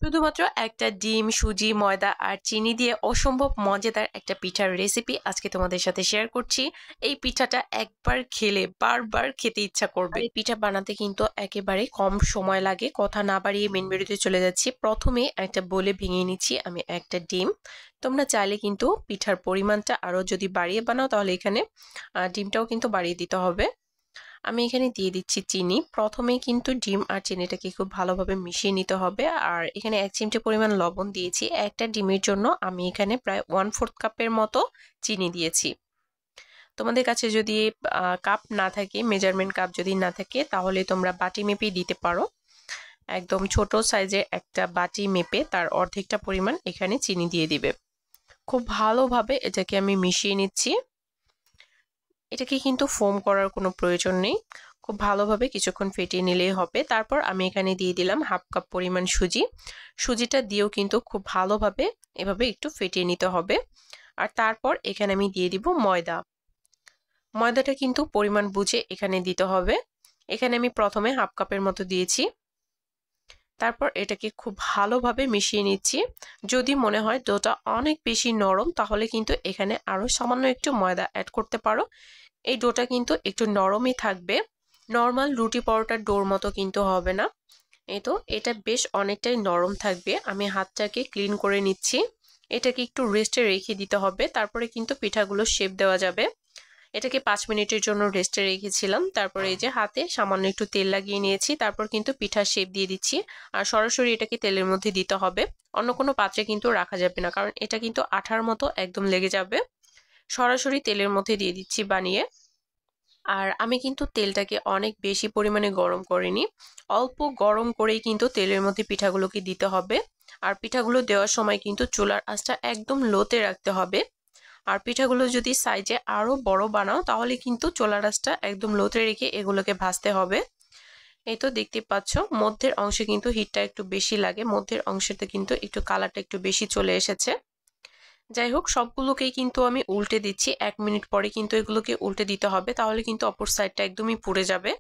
শুধুমাত্র একটা ডিম, সুজি, ময়দা আর চিনি দিয়ে অসম্ভব মজাদার একটা পিঠার রেসিপি আজকে তোমাদের সাথে শেয়ার করছি। এই পিঠাটা একবার খেলে বারবার খেতে ইচ্ছা করবে। এই পিঠা বানাতে কিন্তু একেবারে কম সময় লাগে। কথা না বাড়িয়ে মেন ভিডিওতে চলে যাচ্ছি। প্রথমে একটা বলে ভেঙে নিচ্ছি আমি একটা ডিম। তোমরা চাইলে কিন্তু পিঠার পরিমাণটা আরো যদি বাড়িয়ে বানাও তাহলে এখানে ডিমটাও কিন্তু বাড়িয়ে দিতে হবে। আমি এখানে দিয়ে দিচ্ছি চিনি। প্রথমেই কিন্তু ডিম আর চিনিটাকে খুব ভালোভাবে মিশিয়ে নিতে হবে। আর এখানে 1 চিমটে পরিমাণ লবণ দিয়েছি। একটা ডিমের জন্য আমি এখানে প্রায় 1/4 কাপের মতো চিনি দিয়েছি। তোমাদের কাছে যদি কাপ না থাকে, মেজারমেন্ট কাপ যদি না থাকে, তাহলে তোমরা বাটি মেপেই দিতে পারো। একদম ছোট সাইজের একটা বাটি মেপে তার অর্ধেকটা পরিমাণ এখানে চিনি দিয়ে দিবে। খুব ভালোভাবে এটাকে আমি মিশিয়ে নিচ্ছি। এটাকে কিন্তু ফোম করার কোনো প্রয়োজন নেই। খুব ভালোভাবে কিছুক্ষণ ফেটিয়ে নিলেই হবে। তারপর আমি এখানে দিয়ে দিলাম 1/2 কাপ পরিমাণ সুজি। সুজিটা দিয়েও কিন্তু খুব ভালোভাবে এভাবে একটু ফেটিয়ে নিতে হবে। আর তারপর এখানে আমি দিয়ে দিব ময়দা। ময়দাটা কিন্তু পরিমাণ বুঝে এখানে দিতে হবে। এখানে আমি প্রথমে 1/2 কাপের মতো দিয়েছি। তারপর এটাকে খুব ভালোভাবে মিশিয়ে নিচ্ছি। যদি মনে হয় ডোটা অনেক বেশি নরম তাহলে কিন্তু এখানে আরো সামান্য একটু ময়দা অ্যাড করতে পারো। এই ডোটা কিন্তু একটু নরমই থাকবে, নর্মাল রুটি পরোটার ডোর মতো কিন্তু হবে না। এই তো এটা বেশ অনেকটাই নরম থাকবে। আমি হাতটাকে ক্লিন করে নিচ্ছি। এটাকে একটু রেস্টে রেখে দিতে হবে, তারপরে কিন্তু পিঠাগুলো শেপ দেওয়া যাবে। এটাকে 5 মিনিটের জন্য রেস্টে রেখেছিলাম। তারপরে এই যে হাতে সামান্য একটু তেল লাগিয়ে নিয়েছি। তারপর কিন্তু পিঠার শেপ দিয়ে দিচ্ছি। আর সরাসরি এটাকে তেলের মধ্যে দিতে হবে, অন্য কোনো পাত্রে কিন্তু রাখা যাবে না, কারণ এটা কিন্তু আঠার মতো একদম লেগে যাবে। সরাসরি তেলের মধ্যে দিয়ে দিচ্ছি বানিয়ে। আর আমি কিন্তু তেলটাকে অনেক বেশি পরিমাণে গরম করিনি, অল্প গরম করেই কিন্তু তেলের মধ্যে পিঠাগুলোকে দিতে হবে। আর পিঠাগুলো দেওয়ার সময় কিন্তু চুলার আঁচটা একদম লোতে রাখতে হবে। আর পিঠাগুলো যদি সাইজে আরো বড় বানাও তাহলে কিন্তু চুলার আঁচটা একদম লোতে রেখে এগুলোকে ভাজতে হবে। এই তো দেখতে পাচ্ছ মধ্যের অংশে কিন্তু হিটটা একটু বেশি লাগে, মধ্যের অংশেতে কিন্তু একটু কালারটা একটু বেশি চলে এসেছে। যাই হোক, সবগুলোকেই কিন্তু আমি উল্টে দিচ্ছি। 1 মিনিট পরে কিন্তু এগুলোকে উল্টে দিতে হবে, তাহলে কিন্তু অপর সাইডটা একদমই পুড়ে যাবে।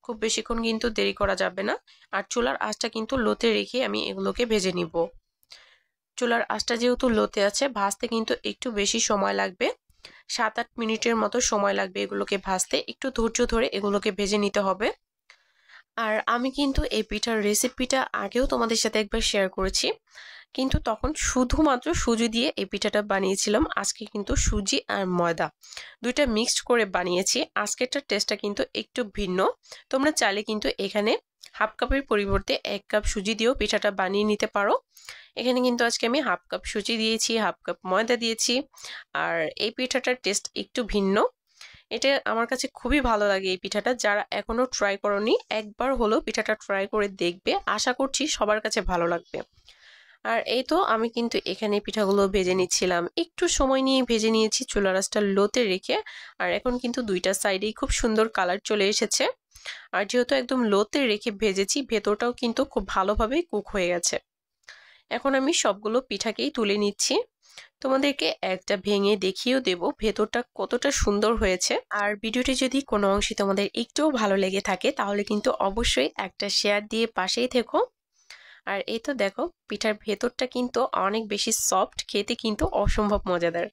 খুব বেশিক্ষণ কিন্তু দেরি করা যাবে না। আর চুলার আঁচটা কিন্তু লোতে রেখে আমি এগুলোকে ভেজে নিব। চুলার আঁচটা যেহেতু লোতে আছে, ভাজতে কিন্তু একটু বেশি সময় লাগবে। 7-8 মিনিটের মতো সময় লাগবে এগুলোকে ভাজতে। একটু ধৈর্য ধরে এগুলোকে ভেজে নিতে হবে। আর আমি কিন্তু এই পিঠার রেসিপিটা আগেও তোমাদের সাথে একবার শেয়ার করেছি, কিন্তু তখন শুধুমাত্র সুজি দিয়ে এই পিঠাটা বানিয়েছিলাম। আজকে কিন্তু সুজি আর ময়দা দুইটা মিক্সড করে বানিয়েছি। আজকেরটার টেস্টটা কিন্তু একটু ভিন্ন। তোমরা চাইলে কিন্তু এখানে 1/2 কাপের পরিবর্তে 1 কাপ সুজি দিয়েও পিঠাটা বানিয়ে নিতে পারো। এখানে কিন্তু আজকে আমি 1/2 কাপ সুজি দিয়েছি, 1/2 কাপ ময়দা দিয়েছি। আর এই পিঠাটার টেস্ট একটু ভিন্ন। এটা আমার কাছে খুবই ভালো লাগে এই পিঠাটা। যারা এখনো ট্রাই করোনি, একবার হলো পিঠাটা ট্রাই করে দেখবে। আশা করছি সবার কাছে ভালো লাগবে। আর এই তো আমি কিন্তু এখানে পিঠাগুলো ভেজে নিচ্ছিলাম, একটু সময় নিয়ে ভেজে নিয়েছি চুলার আঁচটা লোতে রেখে। আর এখন কিন্তু দুইটা সাইডেই খুব সুন্দর কালার চলে এসেছে। আর যেহেতু একদম লোতে রেখে ভেজেছি, ভেতরটাও কিন্তু খুব ভালোভাবে কুক হয়ে গেছে। এখন আমি সবগুলো পিঠাকেই তুলে নিচ্ছি। তোমাদেরকে একটা ভেঙে দেখিয়েও দেব ভেতরটা কতটা সুন্দর হয়েছে। আর ভিডিওটি যদি কোনো অংশে তোমাদের একটুও ভালো লেগে থাকে তাহলে কিন্তু অবশ্যই একটা শেয়ার দিয়ে পাশেই থেকো। আর এই তো দেখো পিঠার ভেতরটা কিন্তু অনেক বেশি সফট, খেতে কিন্তু অসম্ভব মজাদার।